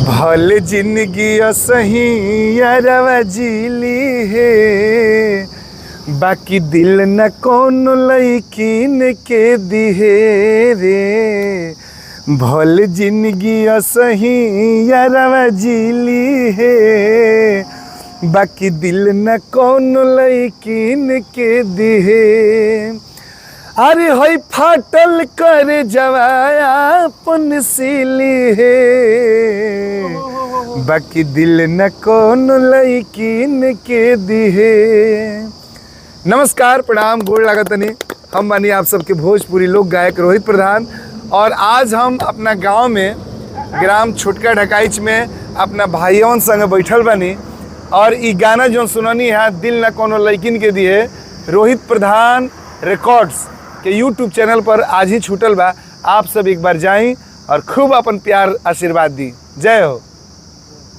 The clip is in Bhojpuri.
भले जिंदगी सही यारवा जीली है, बाकी दिल न कौन लईकिन के दिहे रे। भले जिंदगी सही यारवा जीली है, बाकी दिल न कौन लईकिन के दिहे। अरे होई फाटल कर जवाया अपन सिली है, बाकी दिल न कौन लईकिन के दिहे। नमस्कार, प्रणाम, गोड़ लागतनी। हम बानी आप सबके भोजपुरी लोक गायक रोहित प्रधान। और आज हम अपना गांव में ग्राम छोटका ढकाइच में अपना भाइयों संग बैठल बानी। और ई गाना जो सुननी है दिल न कोनो लईकिन के दिए, रोहित प्रधान रिकॉर्ड्स के यूट्यूब चैनल पर आज ही छूटल बा। आप सब एक बार जाई और खूब अपन प्यार आशीर्वाद दी। जय हो।